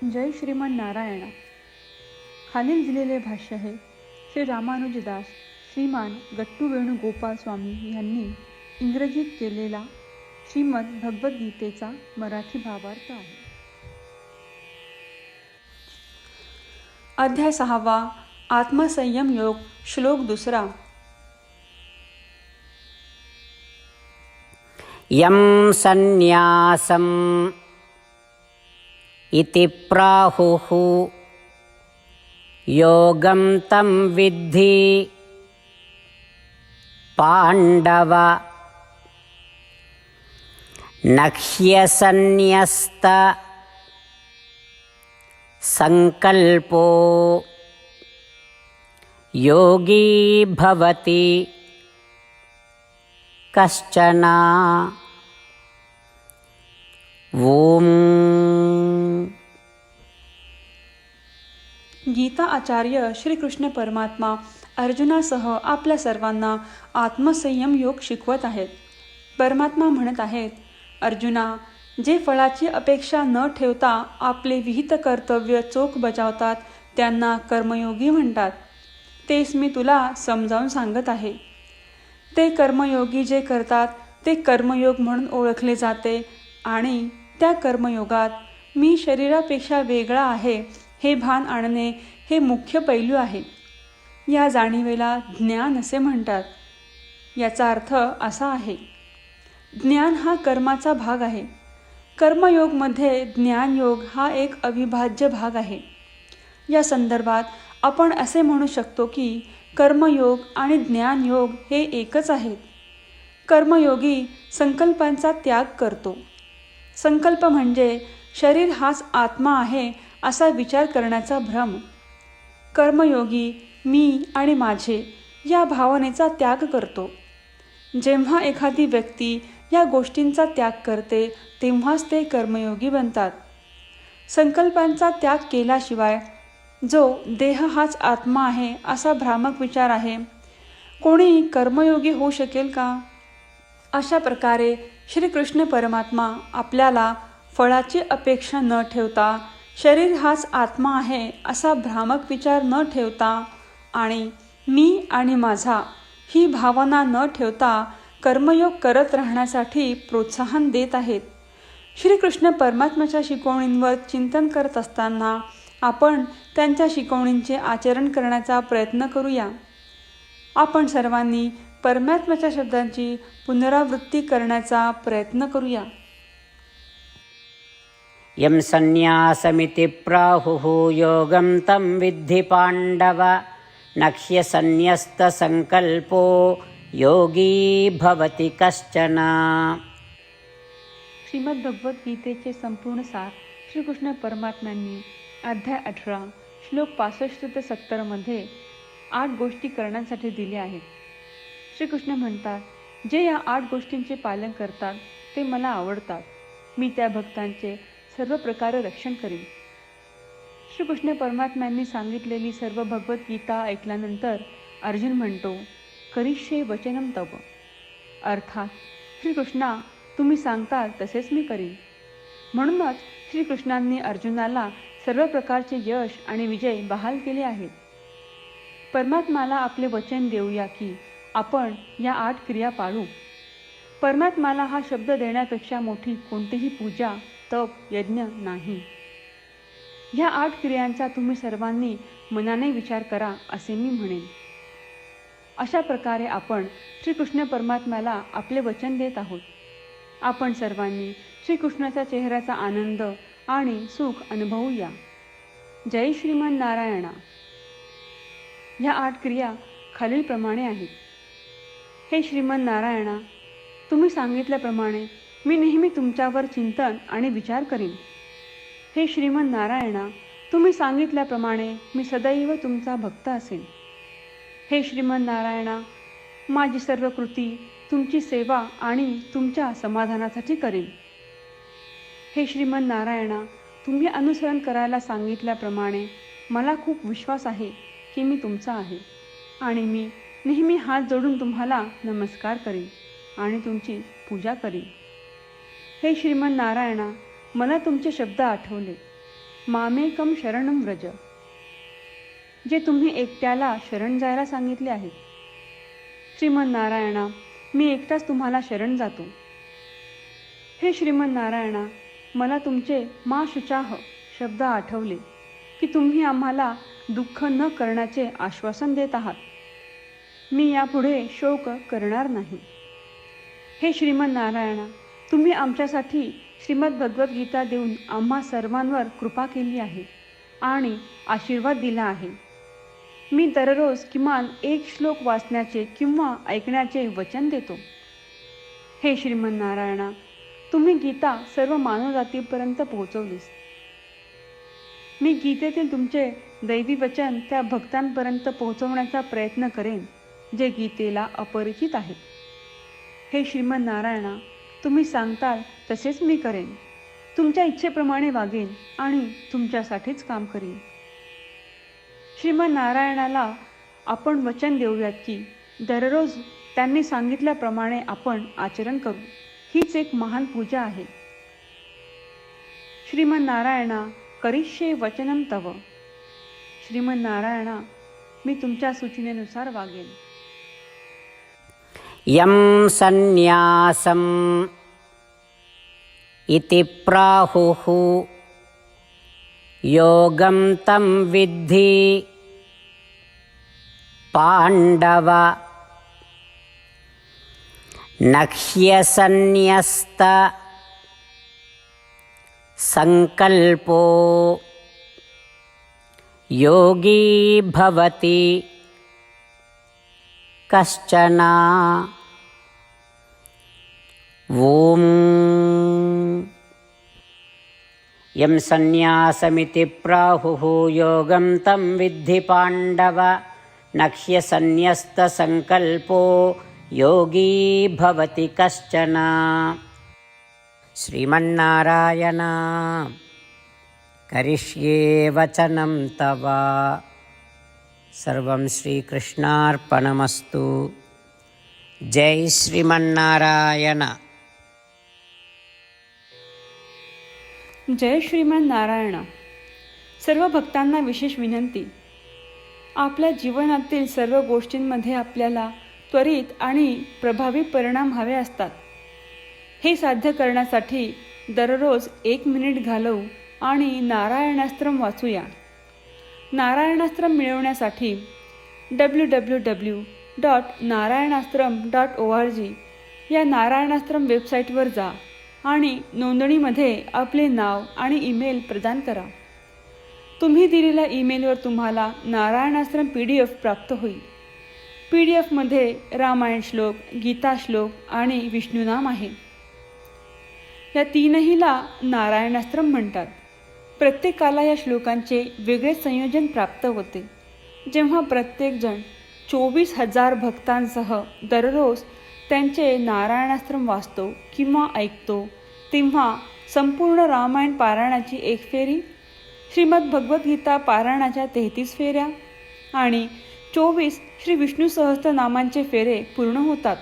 जय श्रीमन नारायणा. खालील दिलेले भाष्य हे श्री रामानुजदास श्रीमान गट्टू वेणुगोपाल स्वामी यांनी इंग्रजीत केलेला श्रीमद भगवद्गीतेचा मराठी भावार्थ आहे. अध्याय 6 आत्मसंयम योग. श्लोक 2. यं संन्यासम् इति प्राहुः योगं तं विद्धि पाण्डव. न ह्यसन्न्यस्त संकल्पो योगी भवति कश्चन. ओम. गीता आचार्य श्री कृष्ण परमात्मा अर्जुनासह आपल्या सर्वांना आत्मसंयम योग शिकवत आहेत. परमात्मा म्हणत आहेत, अर्जुना, जे फळाची अपेक्षा न ठेवता आपले विहित कर्तव्य चोख बजावतात त्यांना कर्मयोगी म्हणतात. तेच मी तुला समजावून सांगत आहे. ते कर्मयोगी जे करतात ते कर्मयोग म्हणून ओळखले जाते आणि त्या कर्मयोगात मी शरीरापेक्षा वेगळा आहे हे भान आणणे हे मुख्य पैलू आहे. या जाणीवेला ज्ञान असे म्हणतात. याचा अर्थ असा आहे, ज्ञान हा कर्माचा भाग आहे. कर्मयोगमध्ये ज्ञानयोग हा एक अविभाज्य भाग आहे. या संदर्भात आपण असे म्हणू शकतो की कर्मयोग आणि ज्ञानयोग हे एकच आहेत. कर्मयोगी संकल्पांचा त्याग करतो. संकल्प म्हणजे शरीर हाच आत्मा आहे असा विचार करण्याचा भ्रम. कर्मयोगी मी आणि माझे या भावनेचा त्याग करतो. जेव्हा एखादी व्यक्ती या गोष्टींचा त्याग करते तेव्हाच ते कर्मयोगी बनतात. संकल्पांचा त्याग केल्याशिवाय जो देह हाच आत्मा आहे असा भ्रामक विचार आहे, कोणी कर्मयोगी होऊ शकेल का? अशा प्रकारे श्रीकृष्ण परमात्मा आपल्याला फळाची अपेक्षा न ठेवता, शरीर हाच आत्मा आहे असा भ्रामक विचार न ठेवता आणि मी आणि माझा ही भावना न ठेवता कर्मयोग करत राहण्यासाठी प्रोत्साहन देत आहेत. श्रीकृष्ण परमात्म्याच्या शिकवणींवर चिंतन करत असताना आपण त्यांच्या शिकवणींचे आचरण करण्याचा प्रयत्न करूया. आपण सर्वांनी परमात्म्याच्या शब्दांची पुनरावृत्ती करण्याचा प्रयत्न करूया. यं संन्यासमिति प्राहुः योगं तं विद्धि पाण्डव. न ह्यसन्न्यस्तसंकल्पो योगी भवति कश्चन. श्रीमद भगवद्गीतेचे संपूर्ण सार श्रीकृष्ण परमात्म्यांनी अध्याय 18 श्लोक 65 ते 70 मध्ये 8 गोष्टी करण्यासाठी दिल्या आहेत. श्रीकृष्ण म्हणतात, जे या 8 गोष्टींचे पालन करतात ते मला आवडतात. मी त्या भक्तांचे सर्व प्रकारे रक्षण करीन. श्रीकृष्ण परमात्म्यांनी सांगितलेली सर्व भगवद्गीता ऐकल्यानंतर अर्जुन म्हणतो, करिष्ये वचनं तव. अर्थात श्रीकृष्णा, तुम्ही सांगता तसेच मी करीन. म्हणूनच श्रीकृष्णांनी अर्जुनाला सर्व प्रकारचे यश आणि विजय बहाल केले आहेत. परमात्म्याला आपले वचन देऊया की आपण या 8 क्रिया पाळू. परमात्म्याला हा शब्द देण्यापेक्षा मोठी कोणतीही पूजा, तप, यज्ञ नाही. ह्या 8 क्रियांचा तुम्ही सर्वांनी मनाने विचार करा असे मी म्हणेन. अशा प्रकारे आपण श्रीकृष्ण परमात्म्याला आपले वचन देत आहोत. आपण सर्वांनी श्रीकृष्णाच्या चेहऱ्याचा आनंद आणि सुख अनुभवूया. जय श्रीमन नारायणा. ह्या 8 क्रिया खालीलप्रमाणे आहेत. हे श्रीमन नारायणा, तुम्ही सांगितल्याप्रमाणे मी नेहमी तुमच्यावर चिंतन आणि विचार करीन. हे श्रीमन नारायणा, तुम्ही सांगितल्याप्रमाणे मी सदैव तुमचा भक्त असेन. हे श्रीमन नारायणा, माझी सर्व कृती तुमची सेवा आणि तुमच्या समाधानासाठी करेन. हे श्रीमन नारायणा, तुम्ही अनुसरण करायला सांगितल्याप्रमाणे मला खूप विश्वास आहे की मी तुमचा आहे आणि मी नेहमी हात जोडून तुम्हाला नमस्कार करीन आणि तुमची पूजा करीन. हे श्रीमन नारायणा, मला तुमचे शब्द आठवले. मामेकम शरणम व्रज, जे तुम्ही एकट्याला शरण जायला सांगितले आहे. श्रीमन्नारायणा, मी एकटाच तुम्हाला शरण जातो. हे श्रीमन्नारायणा, मला तुमचे मा शुचाह शब्द आठवले की तुम्ही आम्हाला दुःख न करण्याचे आश्वासन देत आहात. मी यापुढे शोक करणार नाही. हे श्रीमन्नारायणा, तुम्ही आमच्यासाठी श्रीमद भगवद्गीता देऊन आम्हा सर्वांवर कृपा केली आहे आणि आशीर्वाद दिला आहे. मी दररोज किमान एक श्लोक वाचण्याचे किंवा ऐकण्याचे वचन देतो. हे श्रीमन्नारायणा, तुम्ही गीता सर्व मानवजातीपर्यंत पोहोचवलीस. मी गीतेतील तुमचे दैवी वचन त्या भक्तांपर्यंत पोहोचवण्याचा प्रयत्न करेन जे गीतेला अपरिचित आहेत. हे श्रीमन्नारायणा, तुम्ही सांगताल तसेच मी करेन. तुमच्या इच्छेप्रमाणे वागेन आणि तुमच्यासाठीच काम करीन. श्रीमन्नारायणाला आपण वचन देऊयात की दररोज त्यांनी सांगितल्याप्रमाणे आपण आचरण करू. हीच एक महान पूजा आहे. श्रीमन्नारायणा, करिष्ये वचनम तव. श्रीमन्नारायणा, मी तुमच्या सूचनेनुसार वागेन. यं संन्यासम् इति प्राहुः योगं तं विद्धि पाण्डव. न ह्यसन्न्यस्त संकल्पो योगी भवति कश्चन. ॐ यं संन्यासमिति प्राहुः योगं तं विद्धि पाण्डव. न ह्यसन्न्यस्तसंकल्पो योगी भवति कश्चन. श्रीमन्नारायण, करिष्ये वचनं तव. सर्वं श्रीकृष्णार्पणमस्तु. जय श्रीमन्नारायण. जय श्रीमन्नारायण. सर्व भक्तांना विशेष विनंती. आपल्या जीवनातील सर्व गोष्टींमध्ये आपल्याला त्वरित आणि प्रभावी परिणाम हवे असतात. हे साध्य करण्यासाठी दररोज 1 मिनिट घालवू आणि नारायणास्त्रम वाचूया. नारायणास्त्रम मिळवण्यासाठी www.narayanaastram.org या नारायणास्त्रम वेबसाईटवर जा आणि नोंदणीमध्ये आपले नाव आणि ईमेल प्रदान करा. तुम्ही दिलेल्या ईमेलवर तुम्हाला नारायणास्त्रम PDF प्राप्त होईल. PDFमध्ये रामायण श्लोक, गीता श्लोक आणि विष्णुनाम आहे. या तीनहीला नारायणास्त्रम म्हणतात. प्रत्येकाला या श्लोकांचे वेगळे संयोजन प्राप्त होते. जेव्हा प्रत्येकजण 24,000 भक्तांसह दररोज त्यांचे नारायणास्त्रम वाचतो किंवा ऐकतो, तेव्हा संपूर्ण रामायण पारायणाची 1 फेरी, श्रीमद भगवद्गीता पारायणाच्या 33 फेऱ्या आणि 24 श्री विष्णू सहस्त्रनामांचे फेरे पूर्ण होतात.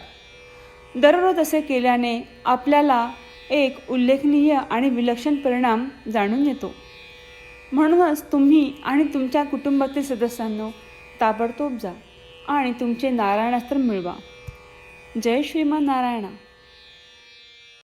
दररोज असे केल्याने आपल्याला एक उल्लेखनीय आणि विलक्षण परिणाम जाणून येतो. म्हणूनच तुम्ही आणि तुमच्या कुटुंबातील सदस्यांनो ताबडतोब जा आणि तुमचे नारायणास्त्र मिळवा. जय श्रीमन्नारायण.